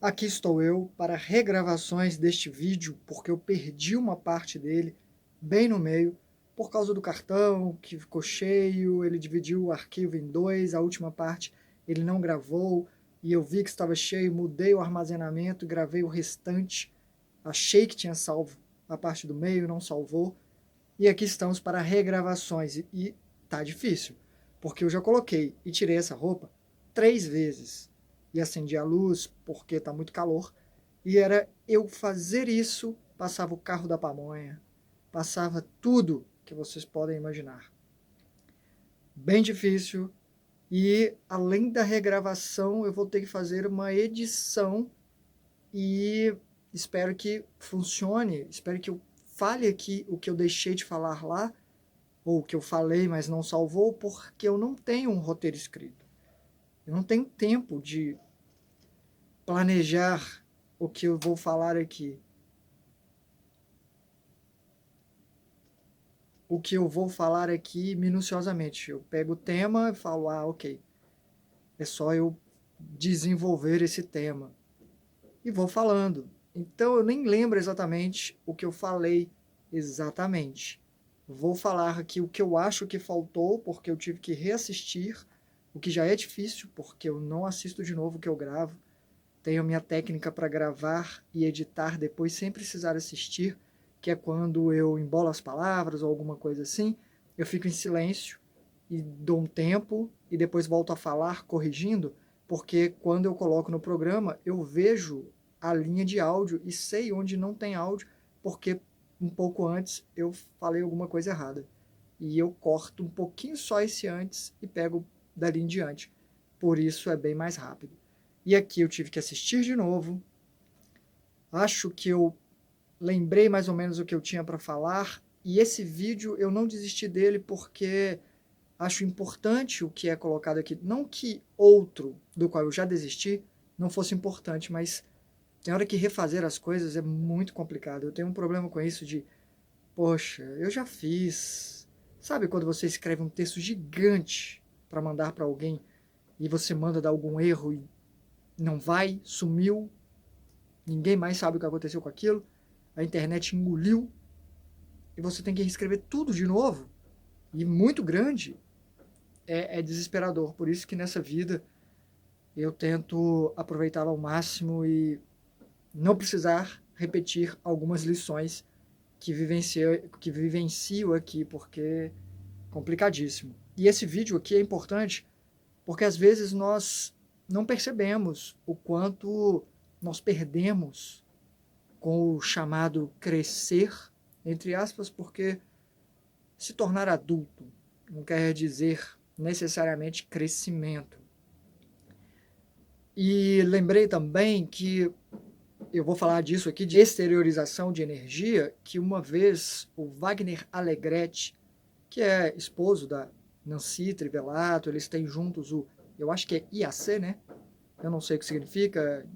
Aqui estou eu para regravações deste vídeo, porque eu perdi uma parte dele bem no meio, por causa do cartão que ficou cheio, ele dividiu o arquivo em dois, a última parte ele não gravou, e eu vi que estava cheio, mudei o armazenamento, gravei o restante, achei que tinha salvo a parte do meio, não salvou, e aqui estamos para regravações, e tá difícil, porque eu já coloquei e tirei essa roupa 3 vezes, e acendi a luz porque tá muito calor, e era eu fazer isso, passava o carro da pamonha, passava tudo que vocês podem imaginar. Bem difícil, e além da regravação, eu vou ter que fazer uma edição, e espero que funcione, espero que eu fale aqui o que eu deixei de falar lá, ou que eu falei, mas não salvou, porque eu não tenho um roteiro escrito. Eu não tenho tempo de planejar o que eu vou falar aqui. O que eu vou falar aqui minuciosamente. Eu pego o tema e falo, ok, é só eu desenvolver esse tema. E vou falando. Então eu nem lembro exatamente o que eu falei exatamente. Vou falar aqui o que eu acho que faltou, porque eu tive que reassistir, o que já é difícil, porque eu não assisto de novo o que eu gravo. Tenho a minha técnica para gravar e editar depois sem precisar assistir, que é quando eu embolo as palavras ou alguma coisa assim, eu fico em silêncio e dou um tempo e depois volto a falar corrigindo, porque quando eu coloco no programa, eu vejo a linha de áudio e sei onde não tem áudio, porque um pouco antes eu falei alguma coisa errada. E eu corto um pouquinho só esse antes e pego dali em diante. Por isso é bem mais rápido. E aqui eu tive que assistir de novo. Acho que eu lembrei mais ou menos o que eu tinha para falar. E esse vídeo eu não desisti dele porque acho importante o que é colocado aqui. Não que outro do qual eu já desisti não fosse importante, mas tem hora que refazer as coisas é muito complicado. Eu tenho um problema com isso de, poxa, eu já fiz. Sabe quando você escreve um texto gigante para mandar para alguém e você manda dar algum erro e não vai, sumiu, ninguém mais sabe o que aconteceu com aquilo, a internet engoliu e você tem que reescrever tudo de novo, e muito grande, é desesperador. Por isso que nessa vida eu tento aproveitá-la ao máximo e não precisar repetir algumas lições que vivencio aqui, porque é complicadíssimo. E esse vídeo aqui é importante porque às vezes nós não percebemos o quanto nós perdemos com o chamado crescer, entre aspas, porque se tornar adulto não quer dizer necessariamente crescimento. E lembrei também que eu vou falar disso aqui, de exteriorização de energia, que uma vez o Wagner Alegretti, que é esposo da Nancy Trivelato, eles têm juntos eu acho que é IAC, né? Eu não sei o que significa,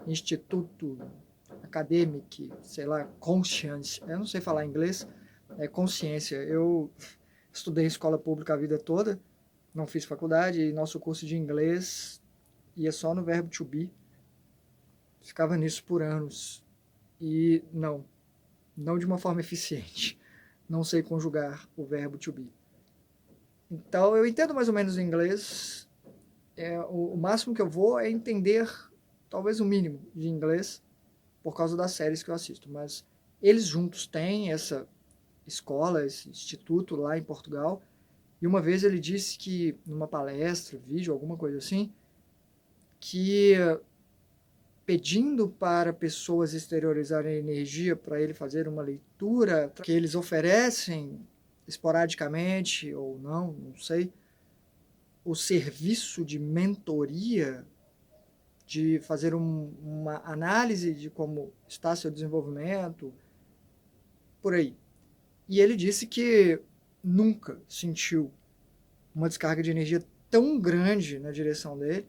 Instituto Academic, sei lá, Conscience, eu não sei falar inglês, é consciência. Eu estudei em escola pública a vida toda, não fiz faculdade, e nosso curso de inglês ia só no verbo to be, ficava nisso por anos. E não de uma forma eficiente. Não sei conjugar o verbo to be. Então eu entendo mais ou menos o inglês, o máximo que eu vou é entender talvez o mínimo de inglês, por causa das séries que eu assisto, mas eles juntos têm essa escola, esse instituto lá em Portugal, e uma vez ele disse que, numa palestra, vídeo, alguma coisa assim, que pedindo para pessoas exteriorizarem energia para ele fazer uma leitura, que eles oferecem esporadicamente, ou não sei, o serviço de mentoria, de fazer uma análise de como está seu desenvolvimento, por aí. E ele disse que nunca sentiu uma descarga de energia tão grande na direção dele,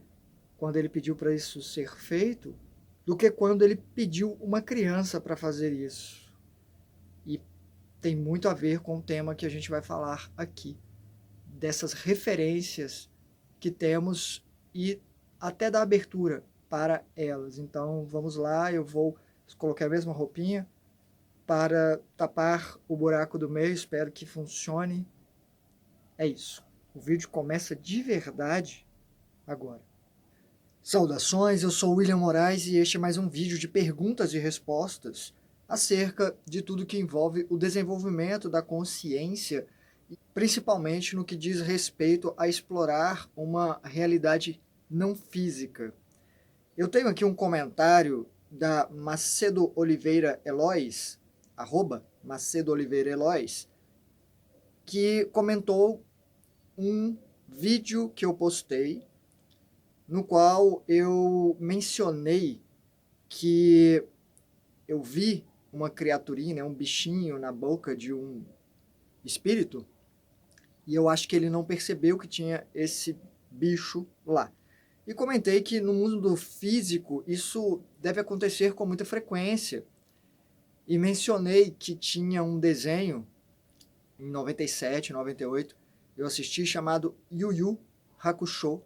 quando ele pediu para isso ser feito, do que quando ele pediu uma criança para fazer isso. E tem muito a ver com o tema que a gente vai falar aqui, dessas referências que temos e até da abertura para elas. Então, vamos lá, eu vou colocar a mesma roupinha para tapar o buraco do meio, espero que funcione. É isso. O vídeo começa de verdade agora. Saudações, eu sou William Moraes e este é mais um vídeo de perguntas e respostas acerca de tudo que envolve o desenvolvimento da consciência, principalmente no que diz respeito a explorar uma realidade não física. Eu tenho aqui um comentário da Macedo Oliveira Elois, Macedo Oliveira Elois, que comentou um vídeo que eu postei, no qual eu mencionei que eu vi uma criaturinha, um bichinho na boca de um espírito, e eu acho que ele não percebeu que tinha esse bicho lá. E comentei que no mundo físico isso deve acontecer com muita frequência. E mencionei que tinha um desenho, em 97, 98, eu assisti, chamado Yu Yu Hakusho,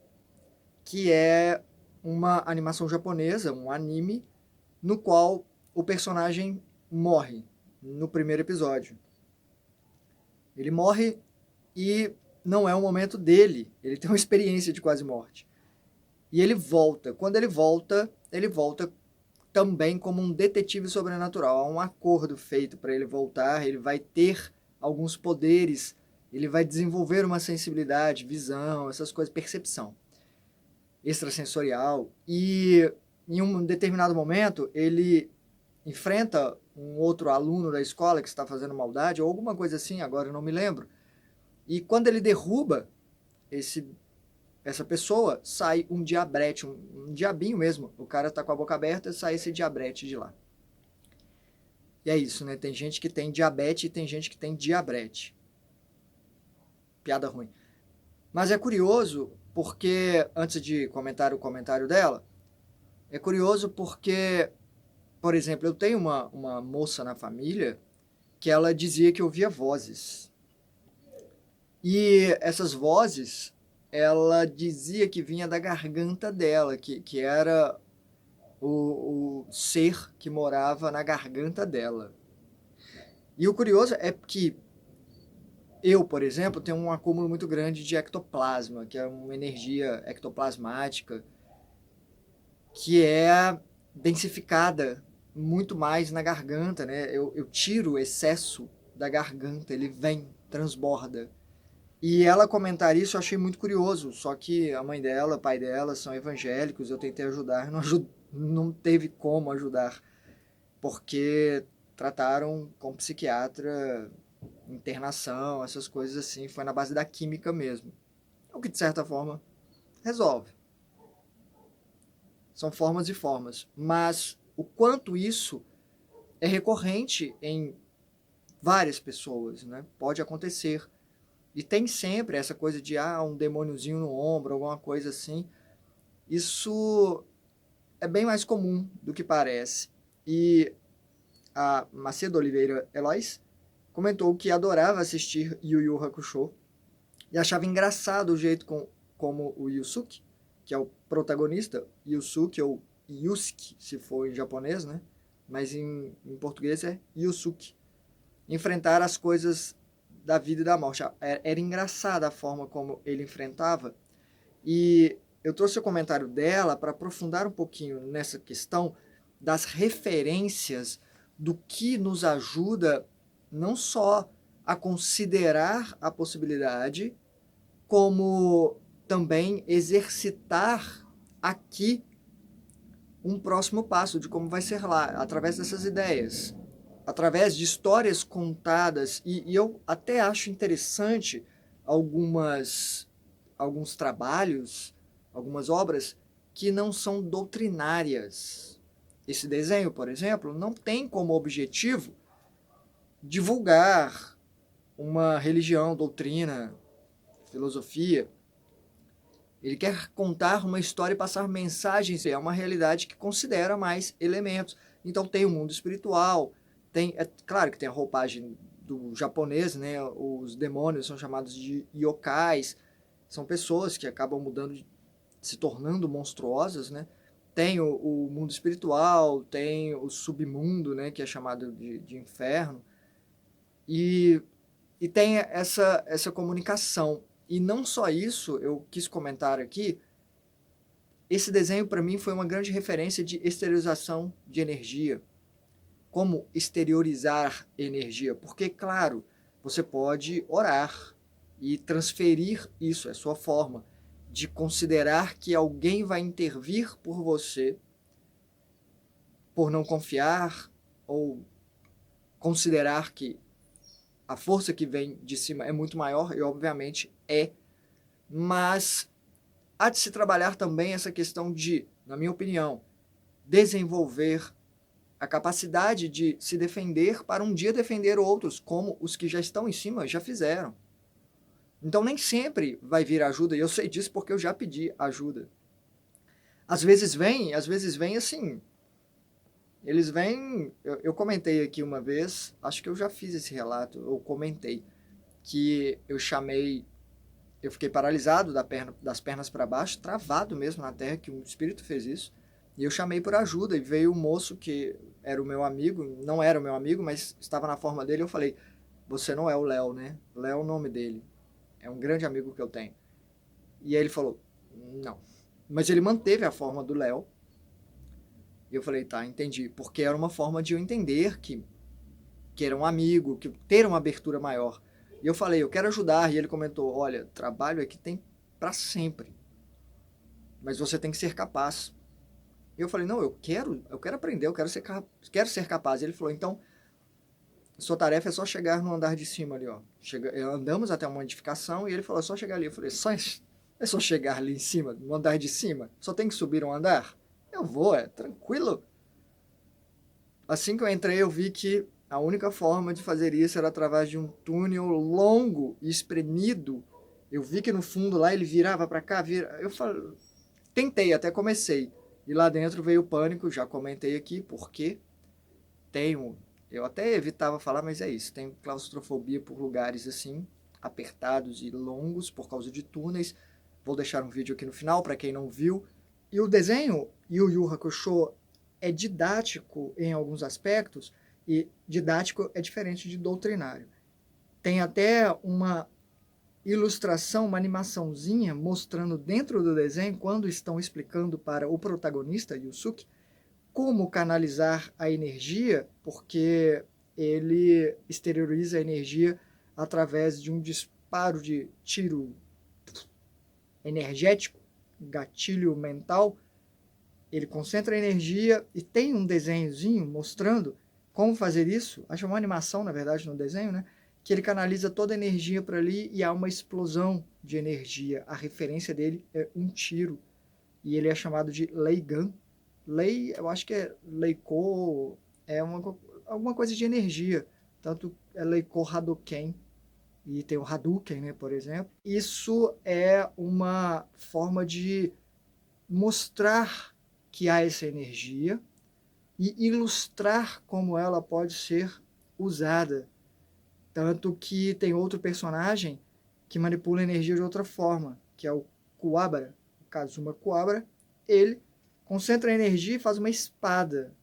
que é uma animação japonesa, um anime, no qual o personagem morre no primeiro episódio. Ele morre e não é o momento dele, ele tem uma experiência de quase morte. E ele volta. Quando ele volta também como um detetive sobrenatural. Há um acordo feito para ele voltar, ele vai ter alguns poderes, ele vai desenvolver uma sensibilidade, visão, essas coisas, percepção extrasensorial. E em um determinado momento ele enfrenta um outro aluno da escola que está fazendo maldade, ou alguma coisa assim, agora eu não me lembro. E quando ele derruba essa pessoa, sai um diabrete, um diabinho mesmo. O cara tá com a boca aberta e sai esse diabrete de lá. E é isso, né? Tem gente que tem diabetes e tem gente que tem diabrete. Piada ruim. Mas é curioso porque, antes de comentar o comentário dela, é curioso porque, por exemplo, eu tenho uma moça na família que ela dizia que ouvia vozes. E essas vozes, ela dizia que vinha da garganta dela, que era o ser que morava na garganta dela. E o curioso é que eu, por exemplo, tenho um acúmulo muito grande de ectoplasma, que é uma energia ectoplasmática, que é densificada muito mais na garganta, né? Eu tiro o excesso da garganta, ele vem, transborda. E ela comentar isso eu achei muito curioso, só que a mãe dela, o pai dela são evangélicos, eu tentei ajudar, não teve como ajudar, porque trataram com psiquiatra, internação, essas coisas assim, foi na base da química mesmo. O que de certa forma resolve. São formas e formas, mas o quanto isso é recorrente em várias pessoas, né? Pode acontecer. E tem sempre essa coisa de um demôniozinho no ombro, alguma coisa assim. Isso é bem mais comum do que parece. E a Macedo Oliveira Elois comentou que adorava assistir Yu Yu Hakusho e achava engraçado o jeito como o Yusuke, que é o protagonista, Yusuke ou Yusuke, se for em japonês, né? Mas em português é Yusuke, enfrentar as coisas da vida e da morte. Era engraçada a forma como ele enfrentava. E eu trouxe o comentário dela para aprofundar um pouquinho nessa questão das referências do que nos ajuda não só a considerar a possibilidade, como também exercitar aqui um próximo passo de como vai ser lá, através dessas ideias, através de histórias contadas. E eu até acho interessante alguns trabalhos, algumas obras que não são doutrinárias. Esse desenho, por exemplo, não tem como objetivo divulgar uma religião, doutrina, filosofia. Ele quer contar uma história e passar mensagens. É uma realidade que considera mais elementos. Então tem o mundo espiritual, é claro que tem a roupagem do japonês, né? Os demônios são chamados de yokais, são pessoas que acabam mudando, se tornando monstruosas, né? tem o mundo espiritual, tem o submundo, né, que é chamado de inferno, e tem essa comunicação. E não só isso, eu quis comentar aqui, esse desenho para mim foi uma grande referência de exteriorização de energia. Como exteriorizar energia? Porque, claro, você pode orar e transferir isso, é sua forma de considerar que alguém vai intervir por você por não confiar ou considerar que a força que vem de cima é muito maior, e obviamente é, mas há de se trabalhar também essa questão de, na minha opinião, desenvolver a capacidade de se defender para um dia defender outros, como os que já estão em cima já fizeram. Então nem sempre vai vir ajuda, e eu sei disso porque eu já pedi ajuda. Às vezes vem assim, eles vêm, eu comentei aqui uma vez, acho que eu já fiz esse relato, eu comentei, que eu fiquei paralisado das pernas para baixo, travado mesmo na terra, que um espírito fez isso, e eu chamei por ajuda, e veio um moço que era o meu amigo, não era o meu amigo, mas estava na forma dele, eu falei, você não é o Léo, né? Léo é o nome dele, é um grande amigo que eu tenho. E aí ele falou, não. Mas ele manteve a forma do Léo, e eu falei, tá, entendi, porque era uma forma de eu entender que era um amigo, que ter uma abertura maior. E eu falei, eu quero ajudar, e ele comentou, olha, trabalho aqui tem para sempre, mas você tem que ser capaz. E eu falei, não, eu quero aprender, eu quero ser capaz. E ele falou, então, sua tarefa é só chegar no andar de cima ali, ó. Andamos até uma edificação e ele falou, é só chegar ali. Eu falei, é só chegar ali em cima, no andar de cima? Só tem que subir um andar? Eu vou, é tranquilo. Assim que eu entrei, eu vi que a única forma de fazer isso era através de um túnel longo e espremido. Eu vi que no fundo lá ele virava para cá, eu falei, tentei, até comecei. E lá dentro veio o pânico, já comentei aqui, porque eu até evitava falar, mas é isso, tenho claustrofobia por lugares assim, apertados e longos por causa de túneis. Vou deixar um vídeo aqui no final para quem não viu. E o desenho Yu Yu Hakusho é didático em alguns aspectos, e didático é diferente de doutrinário. Tem até uma ilustração, uma animaçãozinha mostrando dentro do desenho, quando estão explicando para o protagonista, Yusuke, como canalizar a energia, porque ele exterioriza a energia através de um disparo de tiro energético, gatilho mental. Ele concentra a energia e tem um desenhozinho mostrando como fazer isso. Acho uma animação, na verdade, no desenho, né? Que ele canaliza toda a energia para ali e há uma explosão de energia. A referência dele é um tiro. E ele é chamado de Leigan. Eu acho que é Leiko, alguma coisa de energia. Tanto é Leiko Hadouken. E tem o Hadouken, né, por exemplo. Isso é uma forma de mostrar que há essa energia e ilustrar como ela pode ser usada. Tanto que tem outro personagem que manipula a energia de outra forma, que é o Kuwabara, o Kazuma Kuwabara. Ele concentra a energia e faz uma espada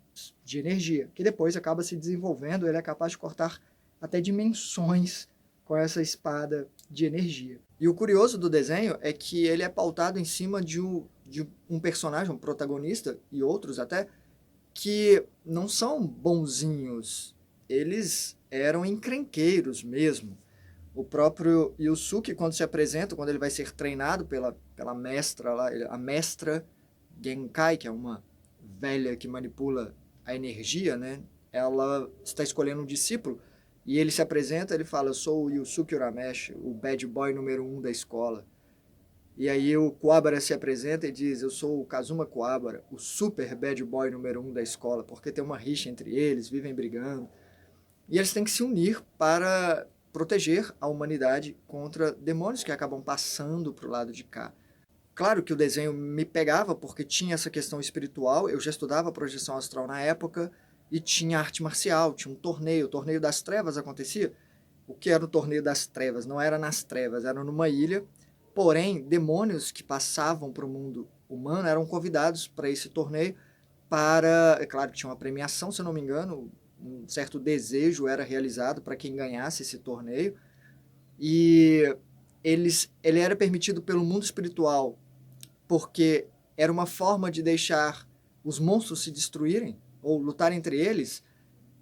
de energia, que depois acaba se desenvolvendo, ele é capaz de cortar até dimensões com essa espada de energia. E o curioso do desenho é que ele é pautado em cima de um personagem, um protagonista, e outros até, que não são bonzinhos, eles eram encrenqueiros mesmo. O próprio Yusuke, quando se apresenta, quando ele vai ser treinado pela mestra lá, a mestra Genkai, que é uma velha que manipula a energia, né? Ela está escolhendo um discípulo e ele se apresenta, ele fala, eu sou o Yusuke Urameshi, o bad boy número 1 da escola. E aí o Kuwabara se apresenta e diz, eu sou o Kazuma Kuwabara, o super bad boy número 1 da escola, porque tem uma rixa entre eles, vivem brigando. E eles têm que se unir para proteger a humanidade contra demônios que acabam passando para o lado de cá. Claro que o desenho me pegava porque tinha essa questão espiritual, eu já estudava projeção astral na época e tinha arte marcial, tinha um torneio, o torneio das trevas acontecia. O que era o torneio das trevas? Não era nas trevas, era numa ilha, porém demônios que passavam para o mundo humano eram convidados para esse torneio para... É claro que tinha uma premiação, se eu não me engano, um certo desejo era realizado para quem ganhasse esse torneio, e ele era permitido pelo mundo espiritual porque era uma forma de deixar os monstros se destruírem ou lutarem entre eles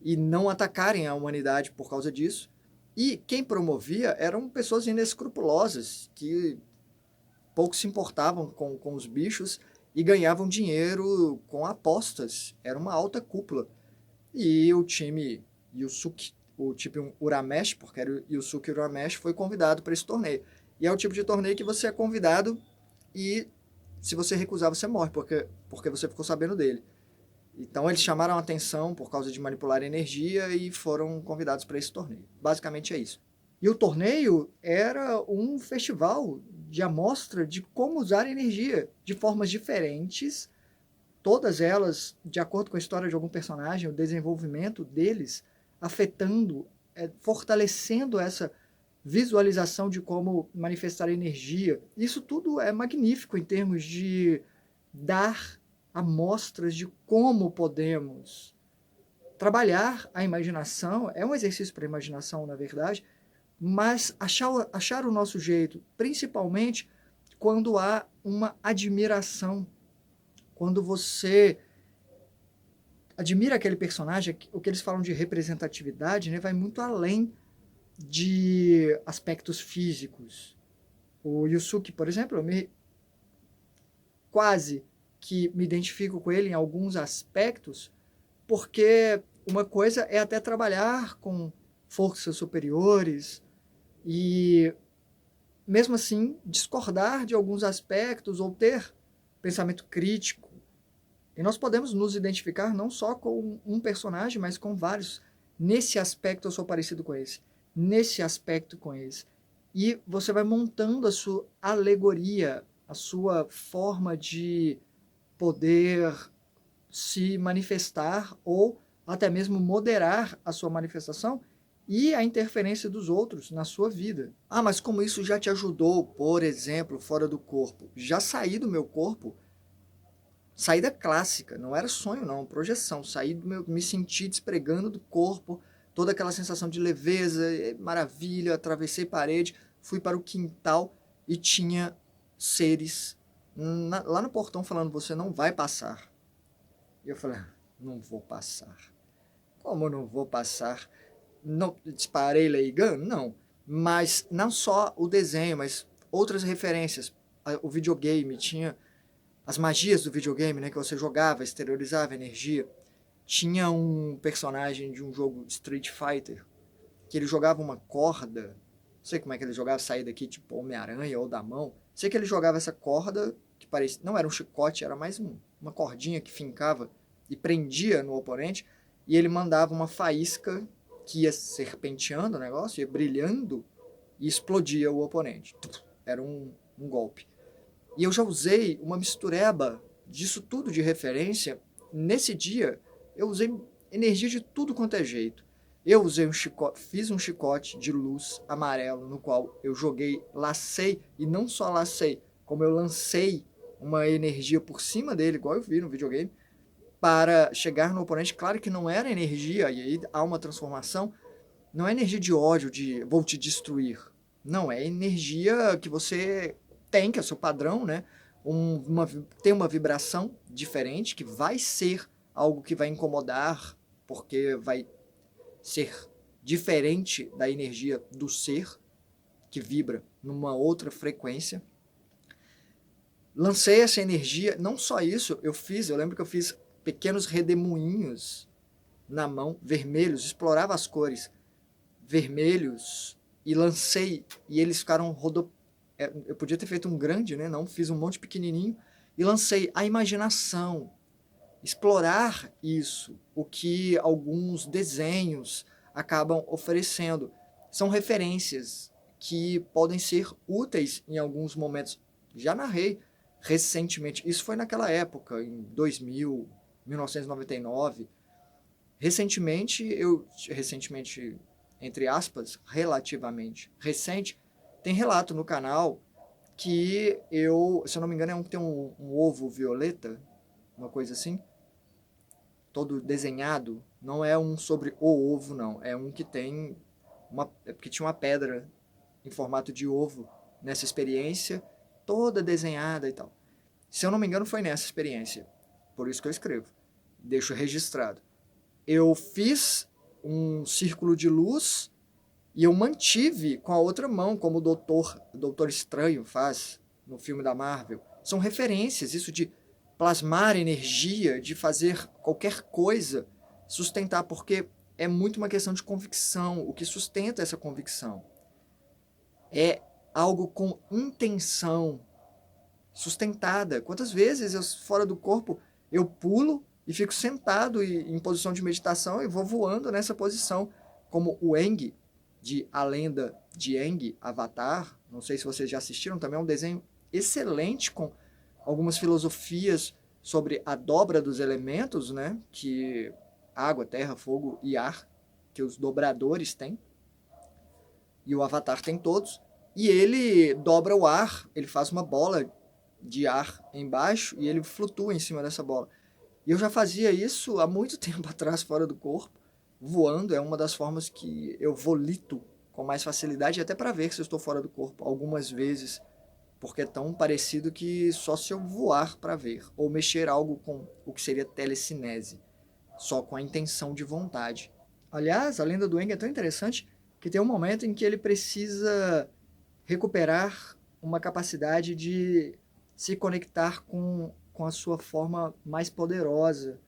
e não atacarem a humanidade por causa disso. E quem promovia eram pessoas inescrupulosas que pouco se importavam com os bichos e ganhavam dinheiro com apostas. Era uma alta cúpula. E o time Yusuke, o time Urameshi, porque era o Yusuke Urameshi, foi convidado para esse torneio. E é o tipo de torneio que você é convidado e se você recusar, você morre, porque você ficou sabendo dele. Então eles chamaram a atenção por causa de manipular energia e foram convidados para esse torneio. Basicamente é isso. E o torneio era um festival de amostra de como usar energia de formas diferentes, todas elas de acordo com a história de algum personagem, o desenvolvimento deles, afetando, fortalecendo essa visualização de como manifestar energia. Isso tudo é magnífico em termos de dar amostras de como podemos trabalhar a imaginação. É um exercício para a imaginação, na verdade, mas achar o nosso jeito, principalmente quando há uma admiração, quando você admira aquele personagem. O que eles falam de representatividade, né, vai muito além de aspectos físicos. O Yusuke, por exemplo, quase que me identifico com ele em alguns aspectos, porque uma coisa é até trabalhar com forças superiores e, mesmo assim, discordar de alguns aspectos ou ter pensamento crítico. E nós podemos nos identificar não só com um personagem, mas com vários. Nesse aspecto eu sou parecido com esse. Nesse aspecto com esse. E você vai montando a sua alegoria, a sua forma de poder se manifestar ou até mesmo moderar a sua manifestação e a interferência dos outros na sua vida. Ah, mas como isso já te ajudou, por exemplo, fora do corpo? Já saí do meu corpo, saída clássica, não era sonho não, projeção, saí do meu, me senti despregando do corpo, toda aquela sensação de leveza, maravilha, atravessei parede, fui para o quintal e tinha seres lá no portão falando, você não vai passar. E eu falei, não vou passar. Como não vou passar? Não disparei Leigan? Não. Mas não só o desenho, mas outras referências. O videogame tinha as magias do videogame, né, que você jogava, exteriorizava energia. Tinha um personagem de um jogo Street Fighter que ele jogava uma corda, não sei como é que ele jogava, sair daqui tipo Homem-Aranha ou da mão. Sei que ele jogava essa corda que parecia, não era um chicote, era mais uma cordinha que fincava e prendia no oponente, e ele mandava uma faísca que ia serpenteando o negócio, ia brilhando e explodia o oponente. Era um golpe. E eu já usei uma mistureba disso tudo de referência. Nesse dia, eu usei energia de tudo quanto é jeito. Eu usei um chicote, fiz um chicote de luz amarelo, no qual eu joguei, lacei, e não só lacei, como eu lancei uma energia por cima dele, igual eu vi no videogame, para chegar no oponente. Claro que não era energia, e aí há uma transformação, não é energia de ódio, de vou te destruir. Não, é energia que você tem, que é o seu padrão, né? Tem uma vibração diferente, que vai ser algo que vai incomodar, porque vai ser diferente da energia do ser, que vibra numa outra frequência. Lancei essa energia, não só isso, eu lembro que eu fiz pequenos redemoinhos na mão, vermelhos, explorava as cores vermelhos, e lancei, e eles ficaram eu podia ter feito um grande, né? Não, fiz um monte pequenininho, e lancei a imaginação, explorar isso, o que alguns desenhos acabam oferecendo. São referências que podem ser úteis em alguns momentos. Já narrei recentemente, isso foi naquela época, em 2000, 1999. Recentemente, entre aspas, relativamente recente, tem relato no canal que eu, se eu não me engano, é um que tem um ovo violeta, uma coisa assim, todo desenhado. Não é um sobre o ovo, não. É um que tem é porque tinha uma pedra em formato de ovo nessa experiência, toda desenhada e tal. Se eu não me engano, foi nessa experiência. Por isso que eu escrevo. Deixo registrado. Eu fiz um círculo de luz e eu mantive com a outra mão, como o Doutor Estranho faz no filme da Marvel. São referências, isso de plasmar energia, de fazer qualquer coisa, sustentar, porque é muito uma questão de convicção. O que sustenta essa convicção é algo com intenção, sustentada. Quantas vezes eu, fora do corpo, eu pulo e fico sentado em posição de meditação e vou voando nessa posição, como o Aang, de A Lenda de Aang, Avatar. Não sei se vocês já assistiram, também é um desenho excelente, com algumas filosofias sobre a dobra dos elementos, né? Que água, terra, fogo e ar, que os dobradores têm. E o Avatar tem todos. E ele dobra o ar, ele faz uma bola de ar embaixo e ele flutua em cima dessa bola. E eu já fazia isso há muito tempo atrás, fora do corpo, voando. É uma das formas que eu volito com mais facilidade, até para ver se eu estou fora do corpo, algumas vezes, porque é tão parecido que só se eu voar para ver, ou mexer algo com o que seria telecinese, só com a intenção de vontade. Aliás, a lenda do Aang é tão interessante que tem um momento em que ele precisa recuperar uma capacidade de se conectar com a sua forma mais poderosa,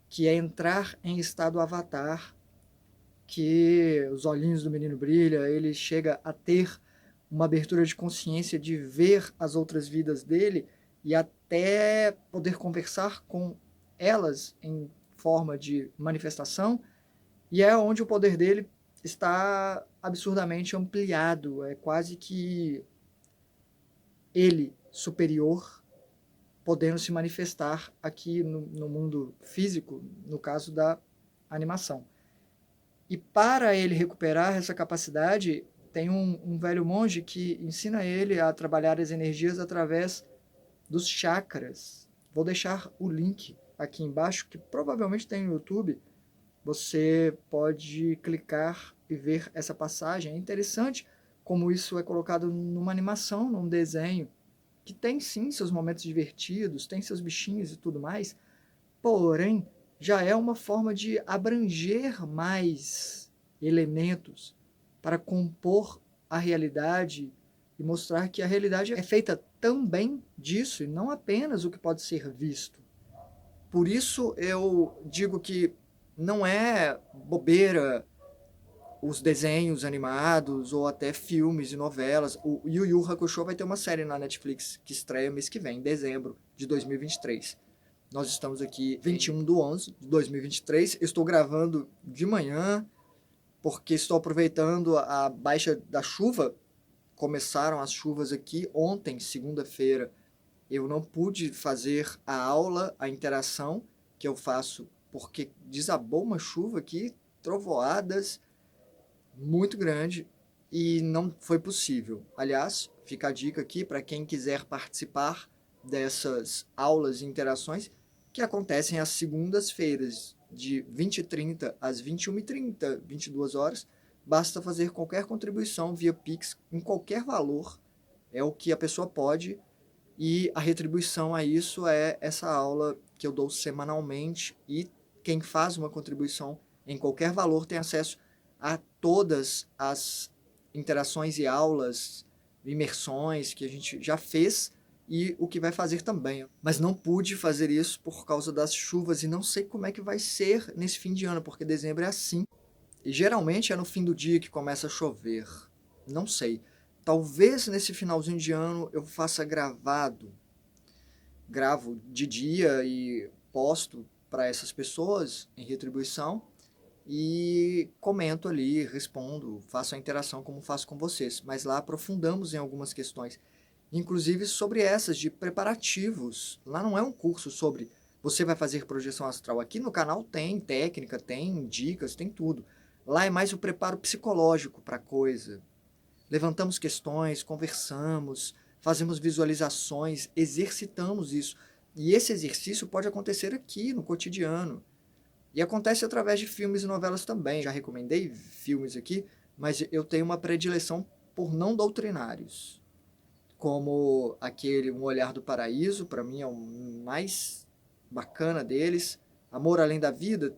que é entrar em estado avatar, que os olhinhos do menino brilham, ele chega a ter uma abertura de consciência de ver as outras vidas dele e até poder conversar com elas em forma de manifestação, e é onde o poder dele está absurdamente ampliado. É quase que ele superior podendo se manifestar aqui no mundo físico, no caso da animação. E para ele recuperar essa capacidade, tem um velho monge que ensina ele a trabalhar as energias através dos chakras. Vou deixar o link aqui embaixo, que provavelmente tem no YouTube. Você pode clicar e ver essa passagem. É interessante como isso é colocado numa animação, num desenho, que tem sim seus momentos divertidos, tem seus bichinhos e tudo mais, porém já é uma forma de abranger mais elementos para compor a realidade e mostrar que a realidade é feita também disso e não apenas o que pode ser visto. Por isso eu digo que não é bobeira os desenhos animados ou até filmes e novelas. O Yu Yu Hakusho vai ter uma série na Netflix que estreia mês que vem, em dezembro de 2023. Nós estamos aqui 21/11/2023. Estou gravando de manhã porque estou aproveitando a baixa da chuva. Começaram as chuvas aqui ontem, segunda-feira. Eu não pude fazer a aula, a interação que eu faço porque desabou uma chuva aqui, trovoadas, muito grande, e não foi possível. Aliás, fica a dica aqui para quem quiser participar dessas aulas e interações que acontecem às segundas-feiras, de 20h30 às 21h30, 22 horas. Basta fazer qualquer contribuição via Pix, em qualquer valor, é o que a pessoa pode, e a retribuição a isso é essa aula que eu dou semanalmente, e quem faz uma contribuição em qualquer valor tem acesso a todas as interações e aulas, imersões que a gente já fez e o que vai fazer também. Mas não pude fazer isso por causa das chuvas e não sei como é que vai ser nesse fim de ano, porque dezembro é assim. E geralmente é no fim do dia que começa a chover. Não sei. Talvez nesse finalzinho de ano eu faça gravado. Gravo de dia e posto para essas pessoas em retribuição. E comento ali, respondo, faço a interação como faço com vocês. Mas lá aprofundamos em algumas questões, inclusive sobre essas de preparativos. Lá não é um curso sobre você vai fazer projeção astral. Aqui no canal tem técnica, tem dicas, tem tudo. Lá é mais o preparo psicológico para a coisa. Levantamos questões, conversamos, fazemos visualizações, exercitamos isso. E esse exercício pode acontecer aqui no cotidiano. E acontece através de filmes e novelas também. Já recomendei filmes aqui, mas eu tenho uma predileção por não doutrinários. Como aquele Um Olhar do Paraíso, para mim é o mais bacana deles. Amor Além da Vida.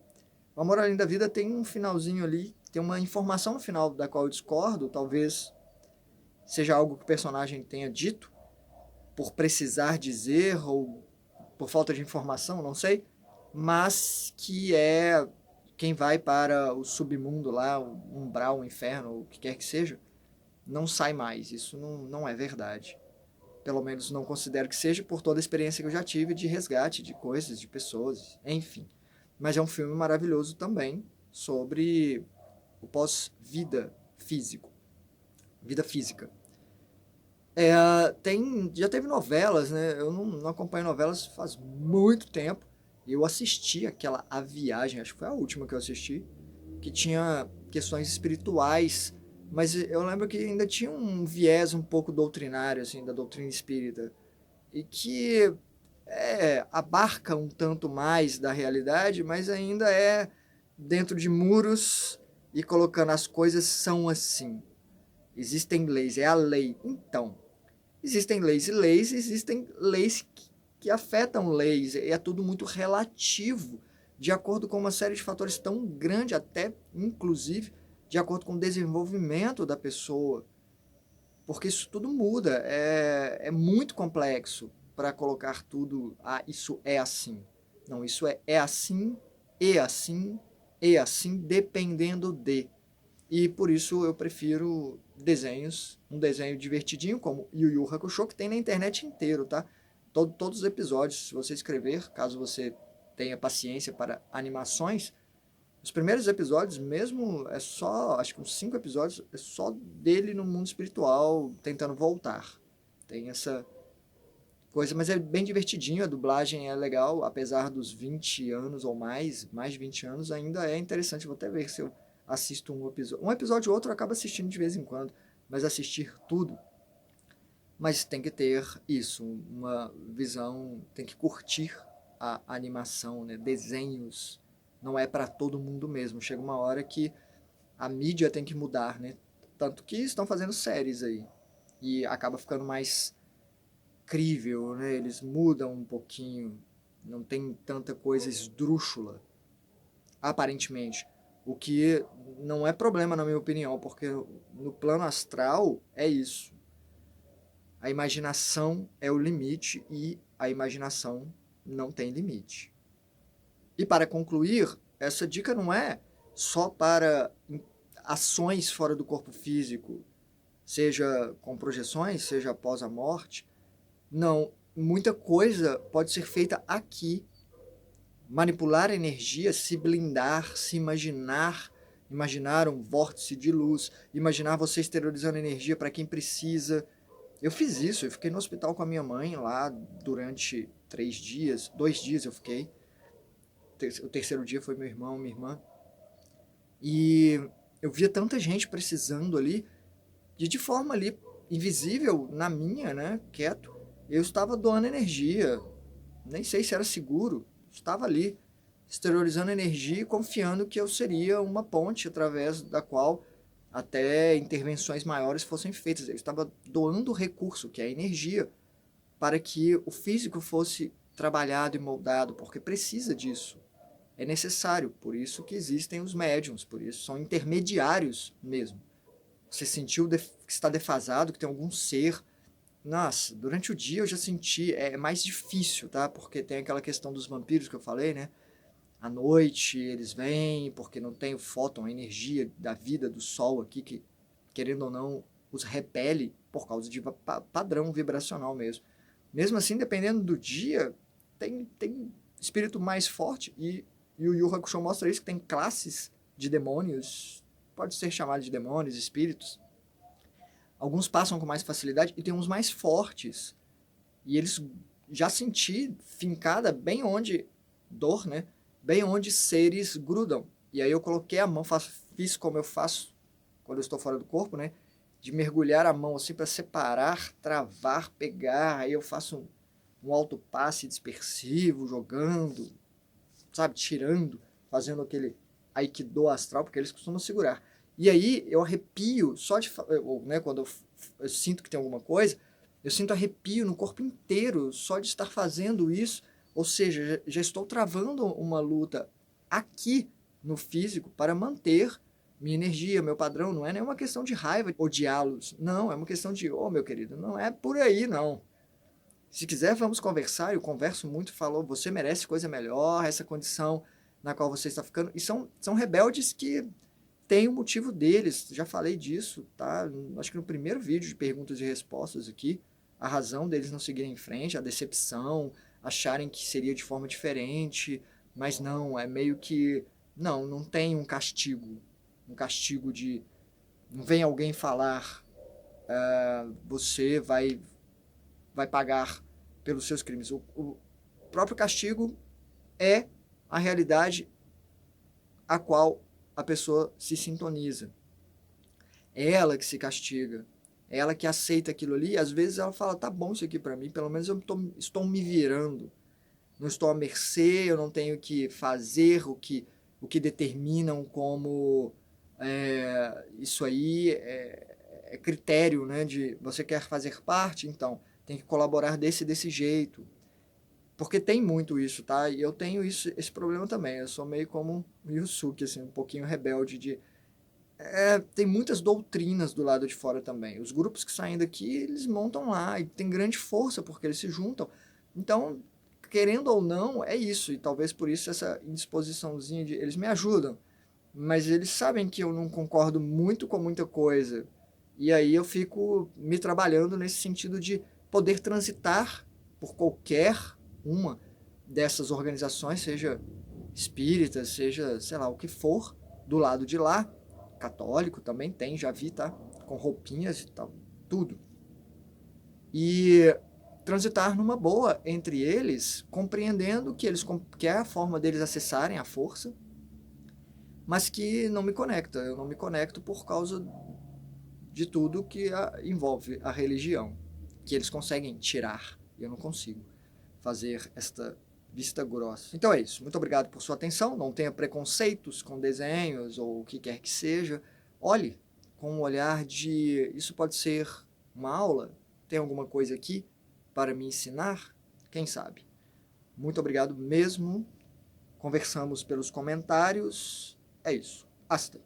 O Amor Além da Vida tem um finalzinho ali, tem uma informação no final da qual eu discordo, talvez seja algo que o personagem tenha dito, por precisar dizer ou por falta de informação, não sei, mas que é quem vai para o submundo lá, o umbral, o inferno, o que quer que seja, não sai mais. Isso não é verdade. Pelo menos não considero que seja por toda a experiência que eu já tive de resgate de coisas, de pessoas, enfim. Mas é um filme maravilhoso também sobre o pós-vida físico, vida física. Já teve novelas, né? Eu não acompanho novelas faz muito tempo. Eu assisti aquela A Viagem, acho que foi a última que eu assisti, que tinha questões espirituais, mas eu lembro que ainda tinha um viés um pouco doutrinário, assim, da doutrina espírita, e que abarca um tanto mais da realidade, mas ainda é dentro de muros e colocando as coisas são assim. Existem leis, é a lei. Então, existem leis e leis, existem leis que afetam leis, e é tudo muito relativo, de acordo com uma série de fatores tão grande, até inclusive de acordo com o desenvolvimento da pessoa, porque isso tudo muda, é muito complexo para colocar tudo, isso é assim. Não, isso é assim, e assim, e assim, dependendo de. E por isso eu prefiro desenhos, um desenho divertidinho como Yu Yu Hakusho, que tem na internet inteiro, tá? Todos os episódios, se você escrever, caso você tenha paciência para animações, os primeiros episódios mesmo é só, acho que uns 5 episódios, é só dele no mundo espiritual tentando voltar. Tem essa coisa, mas é bem divertidinho, a dublagem é legal, apesar dos 20 anos ou mais de 20 anos, ainda é interessante. Vou até ver se eu assisto um episódio. Um episódio ou outro eu acabo assistindo de vez em quando, mas assistir tudo. Mas tem que ter isso, uma visão, tem que curtir a animação, né? Desenhos não é para todo mundo mesmo. Chega uma hora que a mídia tem que mudar, né? Tanto que estão fazendo séries aí e acaba ficando mais crível, né? Eles mudam um pouquinho, não tem tanta coisa esdrúxula, aparentemente. O que não é problema, na minha opinião, porque no plano astral é isso. A imaginação é o limite e a imaginação não tem limite. E para concluir, essa dica não é só para ações fora do corpo físico, seja com projeções, seja após a morte. Não, muita coisa pode ser feita aqui. Manipular a energia, se blindar, se imaginar um vórtice de luz, imaginar você exteriorizando energia para quem precisa. Eu fiz isso, eu fiquei no hospital com a minha mãe lá durante 3 dias, 2 dias eu fiquei. O terceiro dia foi meu irmão, minha irmã. E eu via tanta gente precisando ali, e de forma ali invisível, na minha, né, quieto, eu estava doando energia. Nem sei se era seguro, estava ali, exteriorizando energia e confiando que eu seria uma ponte através da qual até intervenções maiores fossem feitas. Eu estava doando recurso, que é a energia, para que o físico fosse trabalhado e moldado, porque precisa disso. É necessário, por isso que existem os médiums, por isso são intermediários mesmo. Você sentiu que está defasado, que tem algum ser. Nossa, durante o dia eu já senti, é mais difícil, tá? Porque tem aquela questão dos vampiros que eu falei, né? À noite eles vêm, porque não tem o fóton, a energia da vida do sol aqui, que querendo ou não os repele por causa de padrão vibracional mesmo. Mesmo assim, dependendo do dia, tem espírito mais forte e o Yu Yu Hakusho mostra isso, que tem classes de demônios, pode ser chamado de demônios, espíritos. Alguns passam com mais facilidade e tem uns mais fortes. E eles já senti fincada bem onde, dor, né? Bem onde seres grudam. E aí eu coloquei a mão, fiz como eu faço quando eu estou fora do corpo, né? de mergulhar a mão assim para separar, travar, pegar, aí eu faço um alto passe dispersivo, jogando, sabe, tirando, fazendo aquele aikido astral, porque eles costumam segurar. E aí eu arrepio só de, né, quando eu sinto que tem alguma coisa, eu sinto arrepio no corpo inteiro só de estar fazendo isso, ou seja, já estou travando uma luta aqui no físico para manter minha energia, meu padrão. Não é nenhuma questão de raiva, odiá-los, não, é uma questão de, meu querido, não é por aí não. Se quiser, vamos conversar. Eu converso muito, falou, você merece coisa melhor, essa condição na qual você está ficando. E são rebeldes que têm o motivo deles. Já falei disso, tá? Acho que no primeiro vídeo de perguntas e respostas aqui, a razão deles não seguirem em frente, a decepção, acharem que seria de forma diferente, mas não, é meio que, não tem um castigo de, não vem alguém falar, você vai pagar pelos seus crimes. O próprio castigo é a realidade a qual a pessoa se sintoniza. É ela que se castiga. É ela que aceita aquilo ali. E às vezes ela fala, tá bom isso aqui para mim, pelo menos eu estou me virando. Não estou à mercê, eu não tenho que fazer o que determinam como isso aí é critério, né, de você quer fazer parte, então tem que colaborar desse jeito. Porque tem muito isso, tá? E eu tenho esse problema também. Eu sou meio como o Yusuke, assim, um pouquinho rebelde de... tem muitas doutrinas do lado de fora também. Os grupos que saem daqui, eles montam lá e tem grande força porque eles se juntam. Então, querendo ou não, é isso. E talvez por isso essa indisposiçãozinha de... Eles me ajudam, mas eles sabem que eu não concordo muito com muita coisa. E aí eu fico me trabalhando nesse sentido de poder transitar por qualquer uma dessas organizações, seja espírita, seja, sei lá, o que for, do lado de lá. Católico também tem, já vi, tá? Com roupinhas e tal, tudo. E transitar numa boa entre eles, compreendendo que é a forma deles acessarem a força, mas que não me conecta. Eu não me conecto por causa de tudo que envolve a religião, que eles conseguem tirar. Eu não consigo fazer esta vista grossa. Então é isso. Muito obrigado por sua atenção. Não tenha preconceitos com desenhos ou o que quer que seja. Olhe com um olhar de... Isso pode ser uma aula? Tem alguma coisa aqui para me ensinar? Quem sabe? Muito obrigado mesmo. Conversamos pelos comentários. É isso. Hasta.